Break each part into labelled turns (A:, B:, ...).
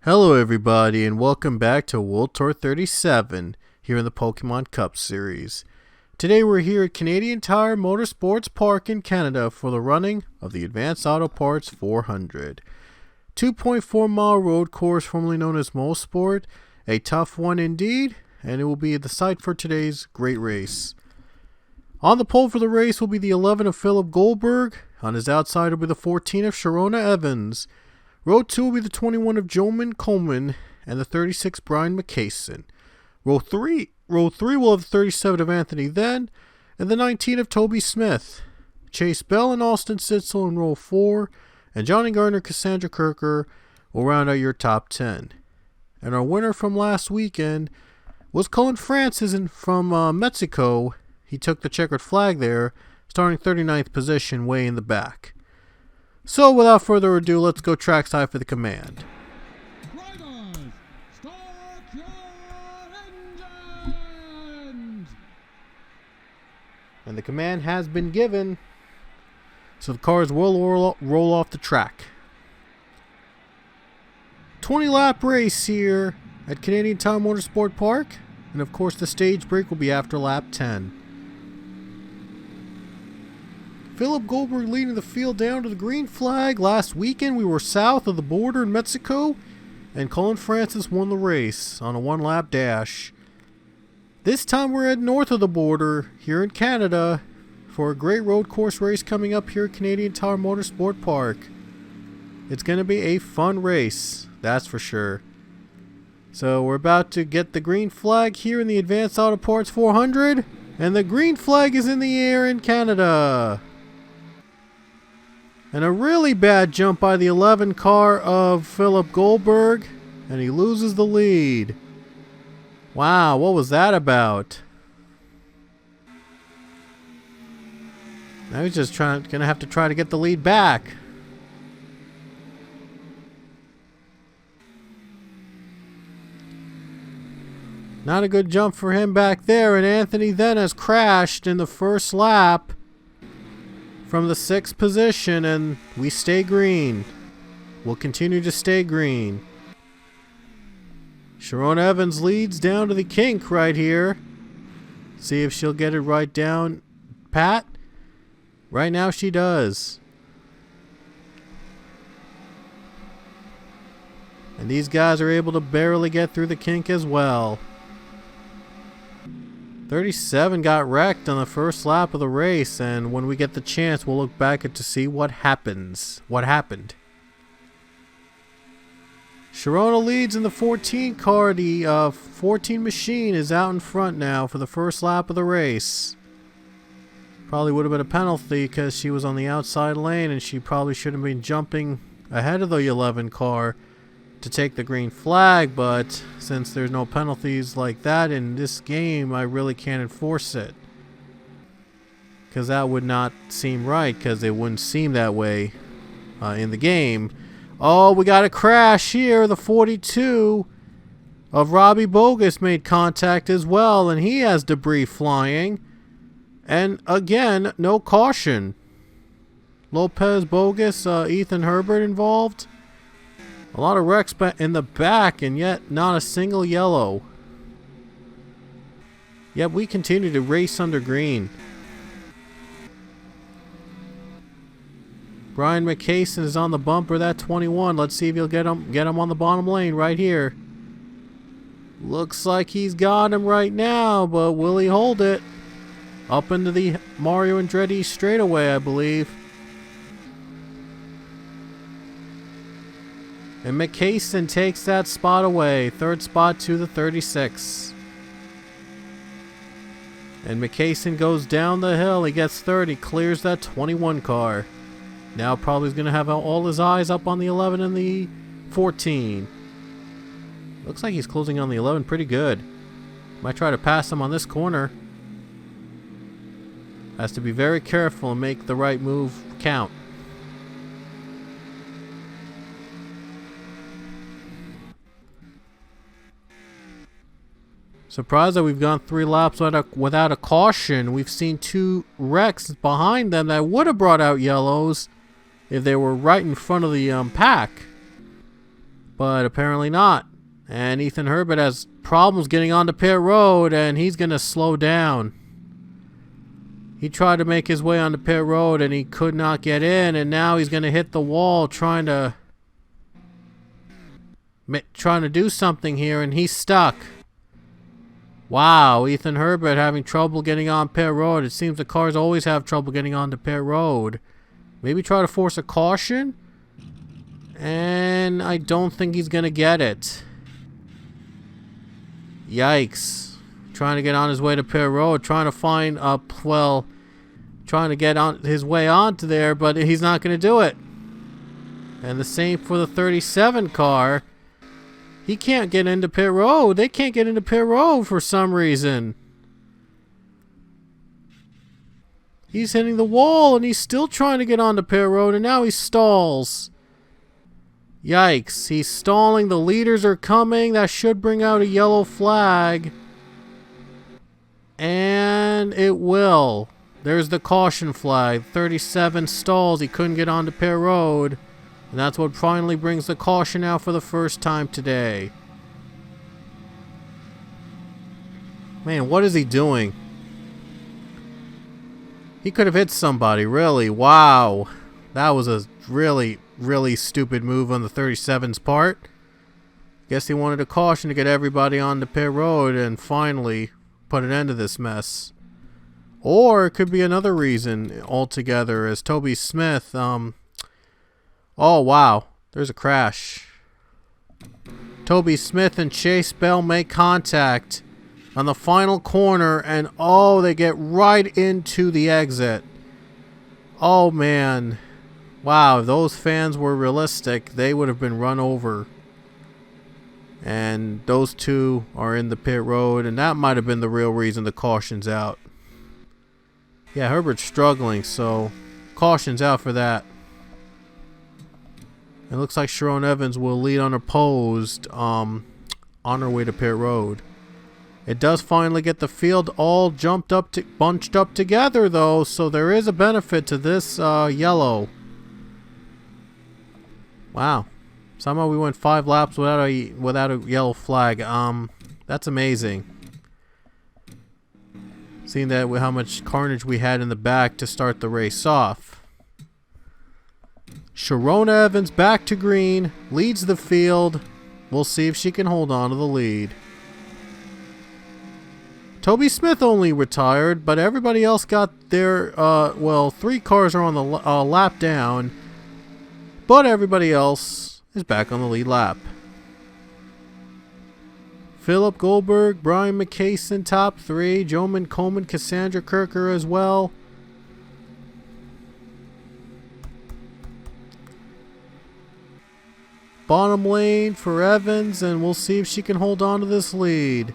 A: Hello everybody and welcome back to World Tour 37 here in the Pokemon Cup series. Today we're here at Canadian Tire Motorsports Park in Canada for the running of the Advanced Auto Parts 400. 2.4 mile road course formerly known as Mosport, a tough one indeed, and it will be the site for today's great race. On the pole for the race will be the 11 of Philip Goldberg, on his outside will be the 14 of Sharona Evans. Row 2 will be the 21 of Joman Coleman and the 36 Brian McCason. Row 3 will have the 37 of Anthony Then and the 19 of Toby Smith. Chase Bell and Austin Sitzel in row 4, and Johnny Gardner, Cassandra Kirker will round out your top 10. And our winner from last weekend was Cullen Francis from Mexico. He took the checkered flag there, starting 39th position way in the back. So, without further ado, let's go trackside for the command.
B: Drivers, start your engines!
A: And the command has been given, so the cars will roll off the track. 20-lap race here at Canadian Tire Motorsport Park, and of course the stage break will be after lap 10. Philip Goldberg leading the field down to the green flag. Last weekend we were south of the border in Mexico, and Cullen Francis won the race on a one-lap dash. This time we're at north of the border here in Canada for a great road course race coming up here at Canadian Tire Motorsport Park. It's going to be a fun race, that's for sure. So we're about to get the green flag here in the Advanced Auto Parts 400, and the green flag is in the air in Canada. And a really bad jump by the 11 car of Philip Goldberg, and he loses the lead. Wow, what was that about? Now he's just gonna have to try to get the lead back. Not a good jump for him back there, and Anthony then has crashed in the first lap from the 6th position, and we stay green. We'll continue to stay green. Sharona Evans leads down to the kink right here. See if she'll get it right down pat. Right now she does. And these guys are able to barely get through the kink as well. 37 got wrecked on the first lap of the race, and when we get the chance, we'll look back to see what happened. Sharona leads in the 14 car. The 14 machine is out in front now for the first lap of the race. Probably would have been a penalty because she was on the outside lane, and she probably should have been jumping ahead of the 11 car to take the green flag, but since there's no penalties like that in this game, I really can't enforce it, because that would not seem right, because it wouldn't seem that way in the game. Oh, we got a crash here. The 42 of Robbie Bogus made contact as well, and he has debris flying, and again, no caution. Lopez, Bogus, Ethan Herbert involved. A lot of wrecks in the back, and yet not a single yellow. Yet we continue to race under green. Brian McCason is on the bumper, that 21. Let's see if he'll get him on the bottom lane right here. Looks like he's got him right now, but will he hold it? Up into the Mario Andretti straightaway, I believe. And McCason takes that spot away. Third spot to the 36. And McCason goes down the hill. He gets third. He clears that 21 car. Now probably is going to have all his eyes up on the 11 and the 14. Looks like he's closing on the 11 pretty good. Might try to pass him on this corner. Has to be very careful and make the right move count. Surprised that we've gone 3 laps without a caution. We've seen 2 wrecks behind them that would have brought out yellows if they were right in front of the pack. but apparently not. And Ethan Herbert has problems getting onto pit road, and he's going to slow down. He tried to make his way onto pit road, and he could not get in, and now he's going to hit the wall trying to do something here, and he's stuck. Wow, Ethan Herbert having trouble getting on pit road. It seems the cars always have trouble getting onto pit road. Maybe try to force a caution? And I don't think he's going to get it. Yikes. Trying to get on his way to pit road. Trying to find trying to get on his way onto there, but he's not going to do it. And the same for the 37 car. He can't get into pit road. They can't get into pit road for some reason. He's hitting the wall, and he's still trying to get onto pit road, and now he stalls. Yikes. He's stalling. The leaders are coming. That should bring out a yellow flag. And it will. There's the caution flag. 37 stalls. He couldn't get onto pit road. And that's what finally brings the caution out for the first time today. Man, what is he doing? He could have hit somebody, really. Wow. That was a really, really stupid move on the 37's part. Guess he wanted a caution to get everybody on the pit road and finally put an end to this mess. Or it could be another reason altogether, as Toby Smith, oh, wow. There's a crash. Toby Smith and Chase Bell make contact on the final corner, and oh, they get right into the exit. Oh, man. Wow, if those fans were realistic, they would have been run over. And those two are in the pit road, and that might have been the real reason the caution's out. Yeah, Herbert's struggling, so caution's out for that. It looks like Sharon Evans will lead unopposed on her way to pit road. It does finally get the field all bunched up together, though, so there is a benefit to this yellow. Wow. Somehow we went 5 laps without a yellow flag. That's amazing. Seeing that how much carnage we had in the back to start the race off. Sharona Evans back to green, leads the field. We'll see if she can hold on to the lead. Toby Smith only retired, but everybody else got their, 3 cars are on the lap down, but everybody else is back on the lead lap. Philip Goldberg, Brian McCason, top 3, Joman Coleman, Cassandra Kirker as well. Bottom lane for Evans, and we'll see if she can hold on to this lead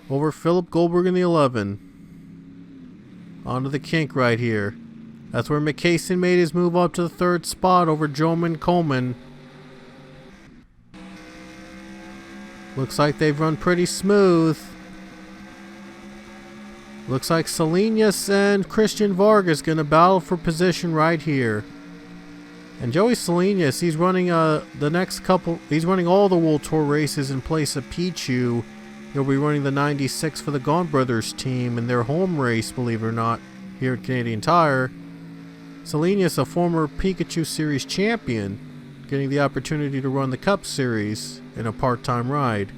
A: over Philip Goldberg in the 11. Onto the kink right here. That's where McCason made his move up to the 3rd spot over Joman Coleman. Looks like they've run pretty smooth. Looks like Salinas and Christian Vargas gonna battle for position right here. And Joey Salinas, he's running he's running all the World Tour races in place of Pichu. He'll be running the 96 for the Gaunt Brothers team in their home race, believe it or not, here at Canadian Tire. Salinas, a former Pikachu Series champion, getting the opportunity to run the Cup Series in a part-time ride.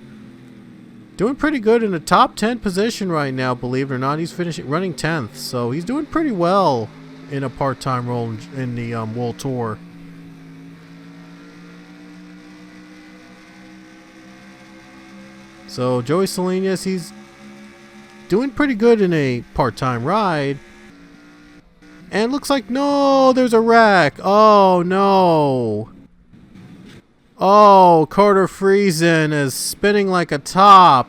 A: Doing pretty good in the top 10 position right now, believe it or not. He's running 10th, so he's doing pretty well in a part-time role in the World Tour. So Joey Salinas, he's doing pretty good in a part-time ride. And looks like, no, there's a wreck. Oh, no. Oh, Carter Friesen is spinning like a top.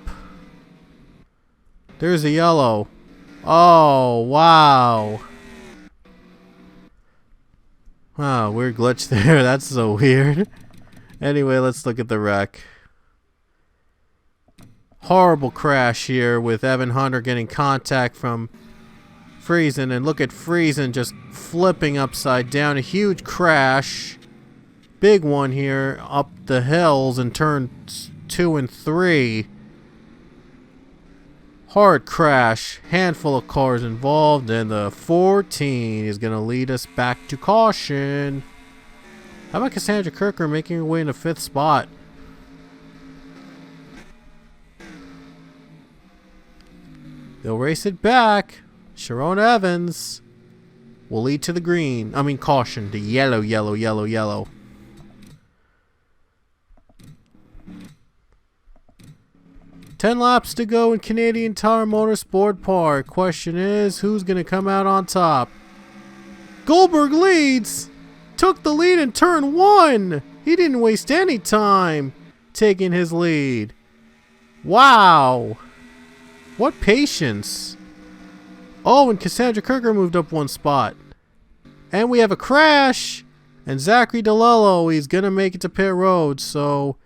A: There's a yellow. Oh, wow. Wow, weird glitch there. That's so weird. Anyway, let's look at the wreck. Horrible crash here with Evan Hunter getting contact from Friesen. And look at Friesen just flipping upside down. A huge crash. big one here up the hills in turns 2 and 3. Hard crash, handful of cars involved, and the 14 is going to lead us back to caution. How about Cassandra Kirker making her way in the 5th spot? They'll race it back. Sharon Evans will lead to the green. I mean caution, the yellow, yellow, yellow, yellow. Ten laps to go in Canadian Tire Motorsport Park. Question is, who's going to come out on top? Goldberg leads. Took the lead in turn 1. He didn't waste any time taking his lead. Wow. What patience. Oh, and Cassandra Kirker moved up 1 spot. And we have a crash. And Zachary DeLello, he's going to make it to pit road. So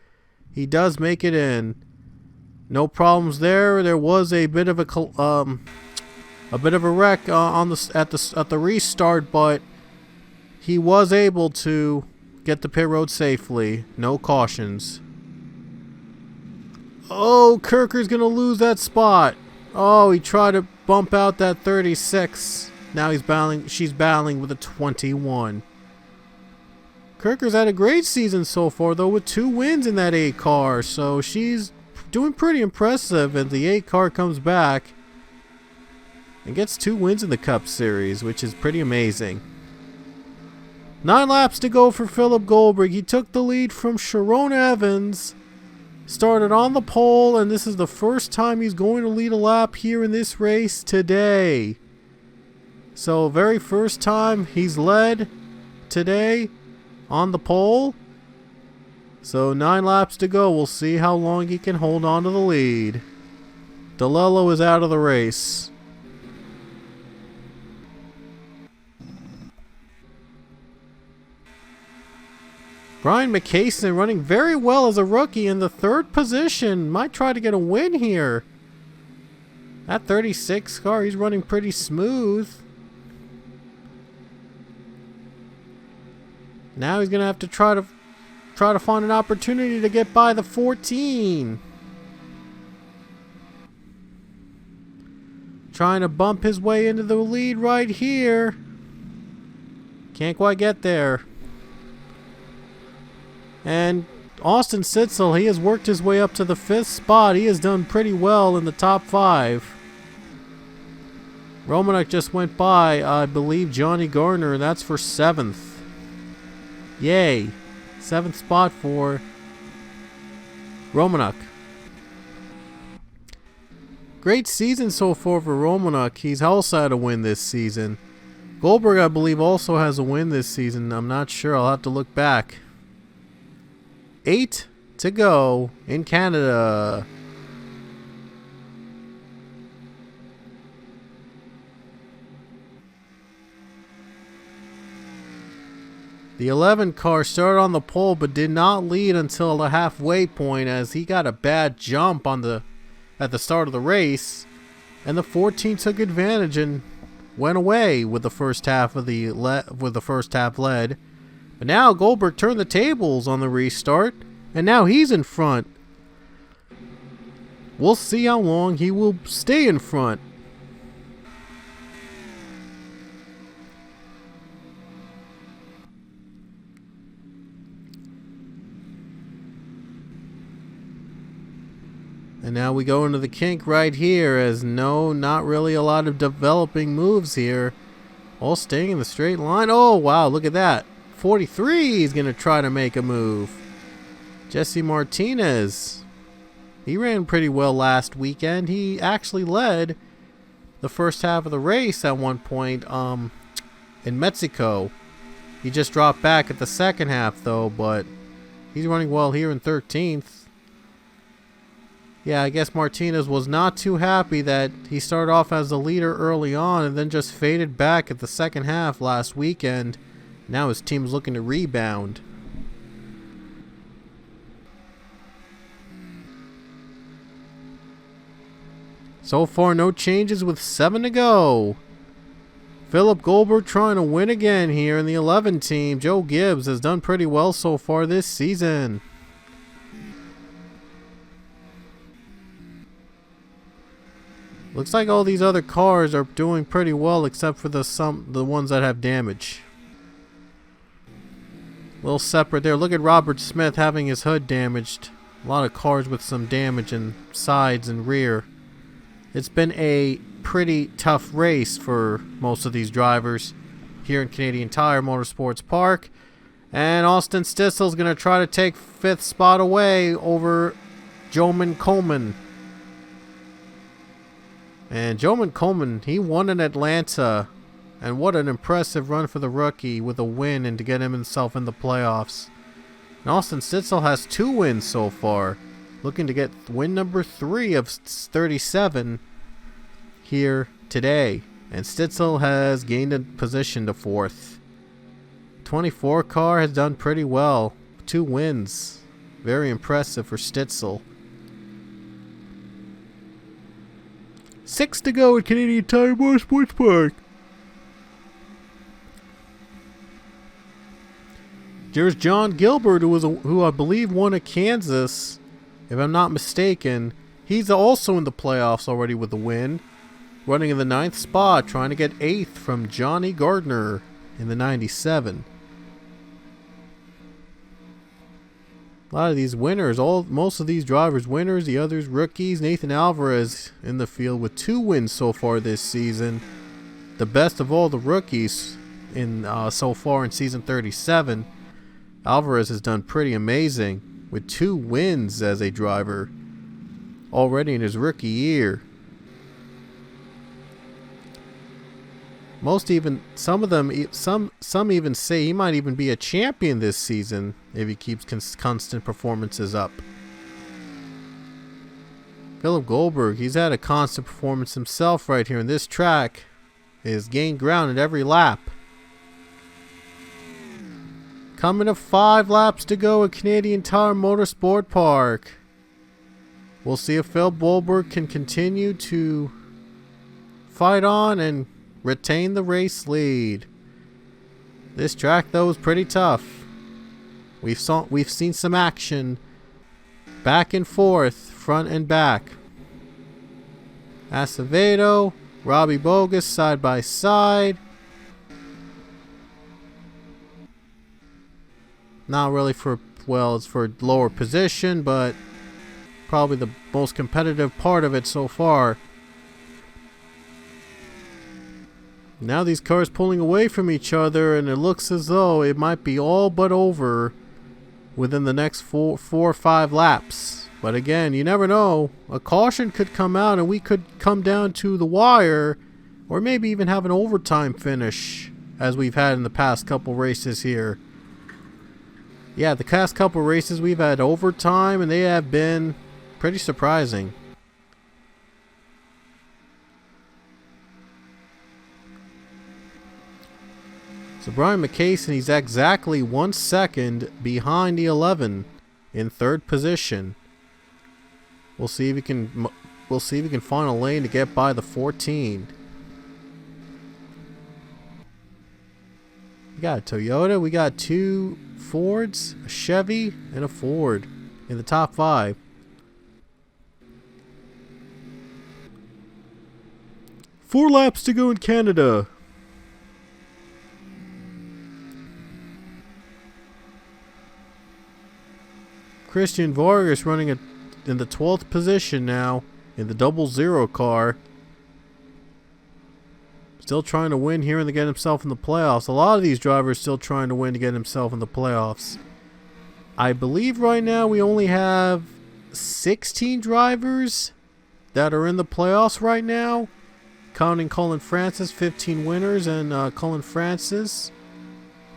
A: he does make it in. No problems there. There was a bit of a wreck on at the restart, but he was able to get the pit road safely. No cautions. Oh, Kirker's gonna lose that spot. Oh, he tried to bump out that 36. Now she's battling with a 21. Kirker's had a great season so far, though, with 2 wins in that 8 car. So she's doing pretty impressive, and the 8 car comes back and gets 2 wins in the Cup Series, which is pretty amazing. 9 laps to go for Philip Goldberg. He took the lead from Sharon Evans, started on the pole, and this is the first time he's going to lead a lap here in this race today. So very first time he's led today on the pole. So 9 laps to go. We'll see how long he can hold on to the lead. DeLello is out of the race. Brian McCason running very well as a rookie in the 3rd position. Might try to get a win here. That 36 car, he's running pretty smooth. Now he's going to have to try to find an opportunity to get by the 14. Trying to bump his way into the lead right here. Can't quite get there. And Austin Sitzel, he has worked his way up to the 5th spot. He has done pretty well in the top 5. Romanek just went by, I believe, Johnny Gardner, and that's for 7th. Yay. 7th spot for Romanek. Great season so far for Romanek. He's also had a win this season. Goldberg, I believe, also has a win this season. I'm not sure. I'll have to look back. 8 to go in Canada. The 11 car started on the pole but did not lead until the halfway point, as he got a bad jump at the start of the race, and the 14 took advantage and went away with the first half led. But now Goldberg turned the tables on the restart, and now he's in front. We'll see how long he will stay in front. And now we go into the kink right here, as no, not really a lot of developing moves here. All staying in the straight line. Oh, wow, look at that. 43 is going to try to make a move. Jesse Martinez. He ran pretty well last weekend. He actually led the first half of the race at one point in Mexico. He just dropped back at the second half, though, but he's running well here in 13th. Yeah, I guess Martinez was not too happy that he started off as the leader early on and then just faded back at the second half last weekend. Now his team's looking to rebound. So far, no changes with 7 to go. Philip Goldberg trying to win again here in the 11 team. Joe Gibbs has done pretty well so far this season. Looks like all these other cars are doing pretty well except for the ones that have damage. A little separate there. Look at Robert Smith having his hood damaged. A lot of cars with some damage in sides and rear. It's been a pretty tough race for most of these drivers here in Canadian Tire Motorsports Park. And Austin Stitzel's going to try to take 5th spot away over Joman Coleman. And Joman Coleman, he won in Atlanta. And what an impressive run for the rookie with a win and to get himself in the playoffs. And Austin Stitzel has 2 wins so far. Looking to get win number 3 of 37 here today. And Stitzel has gained a position to 4th. 24 car has done pretty well. 2 wins. Very impressive for Stitzel. 6 to go at Canadian Tire Motorsports Park. There's John Gilbert, who I believe won at Kansas, if I'm not mistaken. He's also in the playoffs already with a win. Running in the 9th spot, trying to get 8th from Johnny Gardner in the 97. A lot of these winners, most of these drivers winners, the others rookies. Nathan Alvarez in the field with 2 wins so far this season. The best of all the rookies in so far in season 37. Alvarez has done pretty amazing with 2 wins as a driver already in his rookie year. Some even say he might even be a champion this season if he keeps constant performances up. Philip Goldberg, he's had a constant performance himself right here in this track. He has gained ground at every lap. Coming to 5 laps to go at Canadian Tire Motorsport Park. We'll see if Phil Goldberg can continue to fight on and retain the race lead. This track though is pretty tough. We've seen some action back and forth, front and back. Acevedo, Robbie Bogus side by side. Not really it's for lower position, but probably the most competitive part of it so far. Now these cars pulling away from each other, and it looks as though it might be all but over within the next 4 or 5 laps. But again, you never know. A caution could come out and we could come down to the wire, or maybe even have an overtime finish as we've had in the past couple races here. Yeah, the past couple races we've had overtime and they have been pretty surprising. So Brian McCason, he's exactly 1 second behind the 11 in 3rd position. We'll see if he can find a lane to get by the 14. We got a Toyota, we got 2 Fords, a Chevy, and a Ford in the top 5. Four laps to go in Canada. Christian Vargas running in the 12th position now in the 00 car. Still trying to win here and to get himself in the playoffs. A lot of these drivers still trying to win to get himself in the playoffs. I believe right now we only have 16 drivers that are in the playoffs right now, counting Colin Francis, 15 winners, and Colin Francis.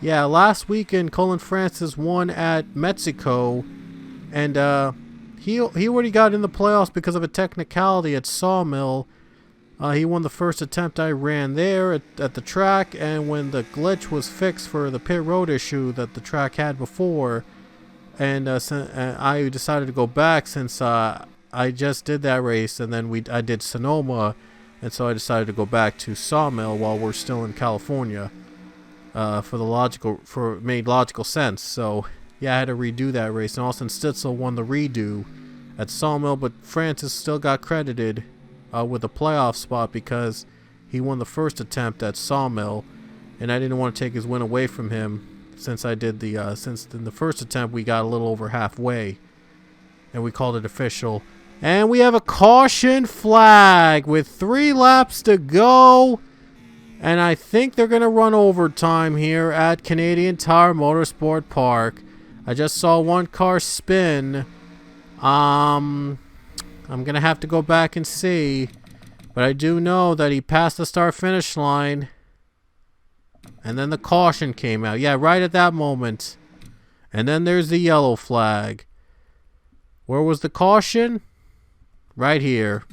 A: Yeah, last weekend Colin Francis won at Mexico, and he already got in the playoffs because of a technicality at Sawmill. He won the first attempt I ran there at the track, and when the glitch was fixed for the pit road issue that the track had before, and I decided to go back since I just did that race, and then I did Sonoma and so I decided to go back to Sawmill while we're still in California. Made logical sense. So yeah, I had to redo that race, and Austin Stitzel won the redo at Sawmill, but Francis still got credited with a playoff spot because he won the first attempt at Sawmill, and I didn't want to take his win away from him since I did since in the first attempt we got a little over halfway, and we called it official. And we have a caution flag with 3 laps to go. And I think they're going to run overtime here at Canadian Tire Motorsport Park. I just saw one car spin. I'm going to have to go back and see. But I do know that he passed the start-finish line. And then the caution came out. Yeah, right at that moment. And then there's the yellow flag. Where was the caution? Right here.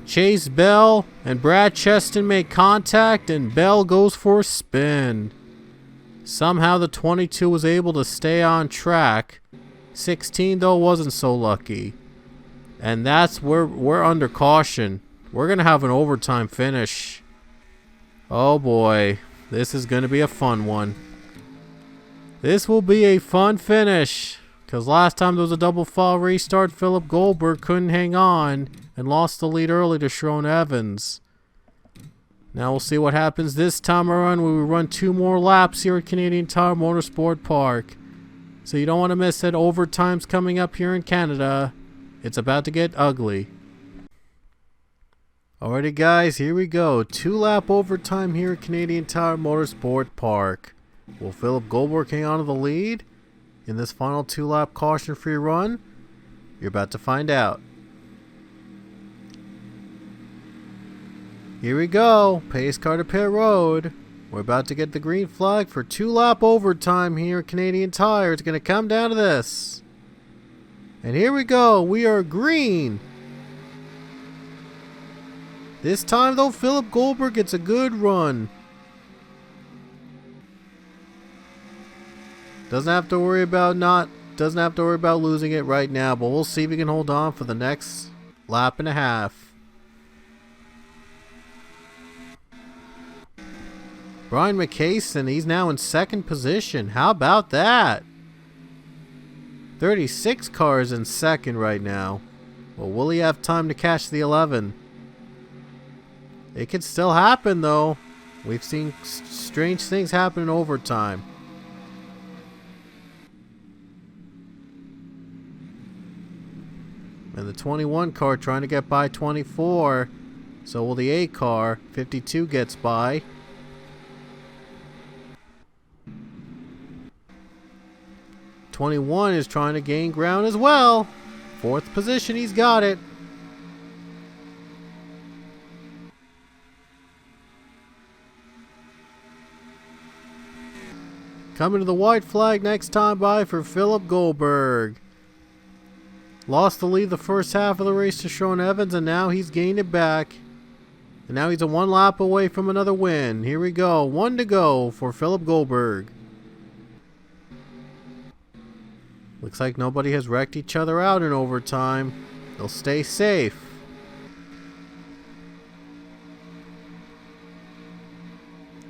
A: Chase Bell and Brad Cheston make contact, and Bell goes for a spin. Somehow the 22 was able to stay on track. 16 though wasn't so lucky. And that's where we're under caution. We're going to have an overtime finish. Oh boy, this is going to be a fun one. This will be a fun finish. Because last time there was a double foul restart, Philip Goldberg couldn't hang on and lost the lead early to Sharon Evans. Now we'll see what happens this time around when we run 2 more laps here at Canadian Tire Motorsport Park. So you don't want to miss that. Overtime's coming up here in Canada. It's about to get ugly. Alrighty guys, here we go. 2-lap overtime here at Canadian Tire Motorsport Park. Will Philip Goldberg hang on to the lead in this final 2-lap caution-free run? You're about to find out. Here we go. Pace car to pit road. We're about to get the green flag for 2-lap overtime here at Canadian Tire. It's going to come down to this. And here we go. We are green. This time though, Philip Goldberg gets a good run. Doesn't have to worry about losing it right now, but we'll see if he can hold on for the next lap and a half. Brian McCason, he's now in 2nd position. How about that? 36 cars in 2nd right now. Well, will he have time to catch the 11? It could still happen though. We've seen strange things happen in overtime. And the 21 car trying to get by 24. So will the 8 car. 52 gets by. '21 is trying to gain ground as well. 4th position, he's got it. Coming to the white flag next time by for Philip Goldberg. Lost the lead the first half of the race to Sharon Evans, and now he's gained it back. And now he's a 1 lap away from another win. Here we go. 1 to go for Philip Goldberg. Looks like nobody has wrecked each other out in overtime. They'll stay safe.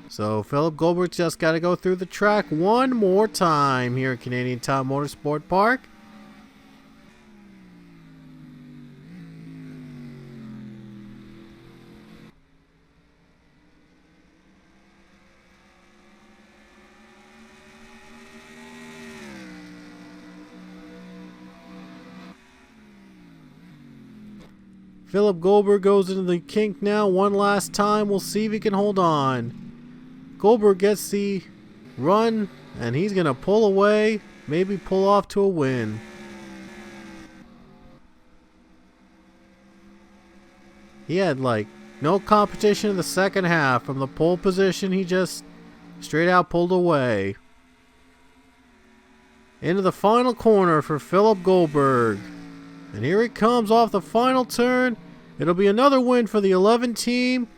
A: So Philip Goldberg just got to go through the track one more time here at Canadian Tire Motorsport Park. Philip Goldberg goes into the kink now one last time. We'll see if he can hold on. Goldberg gets the run, and he's going to pull away, maybe pull off to a win. He had like no competition in the second half. From the pole position, he just straight out pulled away. Into the final corner for Philip Goldberg. And here he comes off the final turn. It'll be another win for the 11 team.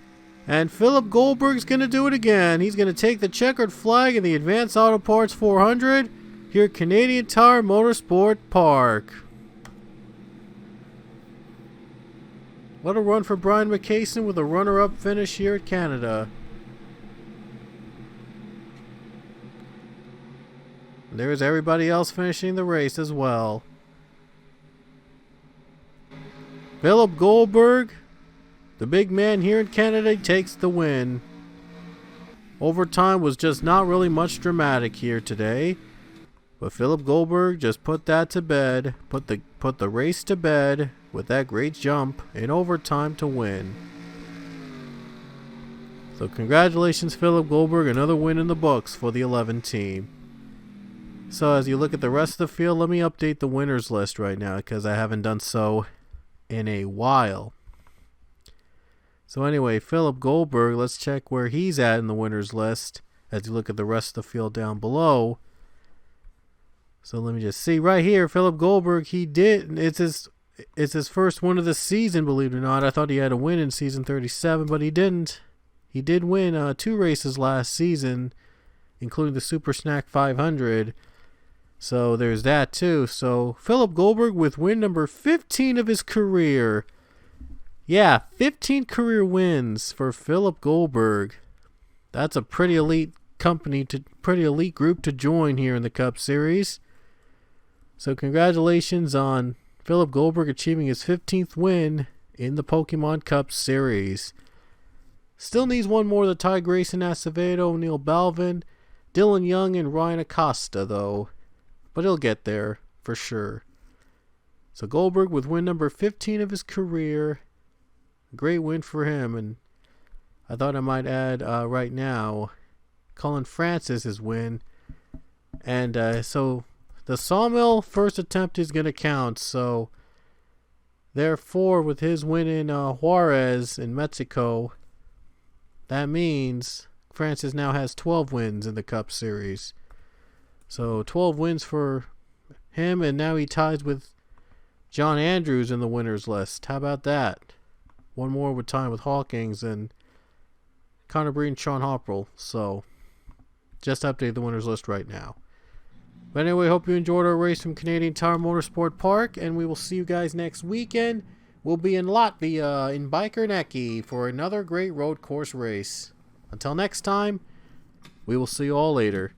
A: And Philip Goldberg's going to do it again. He's going to take the checkered flag in the Advanced Auto Parts 400 here at Canadian Tire Motorsport Park. What a run for Brian McCason with a runner-up finish here at Canada. And there's everybody else finishing the race as well. Philip Goldberg, the big man here in Canada, takes the win. Overtime was just not really much dramatic here today. But Philip Goldberg just put that to bed, put the race to bed with that great jump in overtime to win. So congratulations, Philip Goldberg, another win in the books for the 11 team. So as you look at the rest of the field, let me update the winners list right now because I haven't done so in a while. So anyway, Philip Goldberg, let's check where he's at in the winners list as you look at the rest of the field down below. So let me just see right here, Philip Goldberg, it's his first win of the season, believe it or not. I thought he had a win in season 37, but he didn't. He did win 2 races last season, including the Super Snack 500. So there's that too. So Philip Goldberg with win number 15 of his career. Yeah, 15 career wins for Philip Goldberg. That's a pretty elite pretty elite group to join here in the Cup Series. So congratulations on Philip Goldberg achieving his 15th win in the Pokemon Cup Series. Still needs one more to tie Grayson Acevedo, Neil Balvin, Dylan Young, and Ryan Acosta though. But he'll get there for sure. So Goldberg with win number 15 of his career. Great win for him. And I thought I might add right now Colin Francis's win. And so the Sawmill first attempt is going to count. So therefore, with his win in Juarez in Mexico, that means Francis now has 12 wins in the Cup Series. So 12 wins for him, and now he ties with John Andrews in the winners list. How about that? One more with time with Hawkins and Connor Breen and Sean Hopperl. So just update the winners list right now. But anyway, hope you enjoyed our race from Canadian Tire Motorsport Park, and we will see you guys next weekend. We'll be in Latvia in Bikerneki for another great road course race. Until next time, we will see you all later.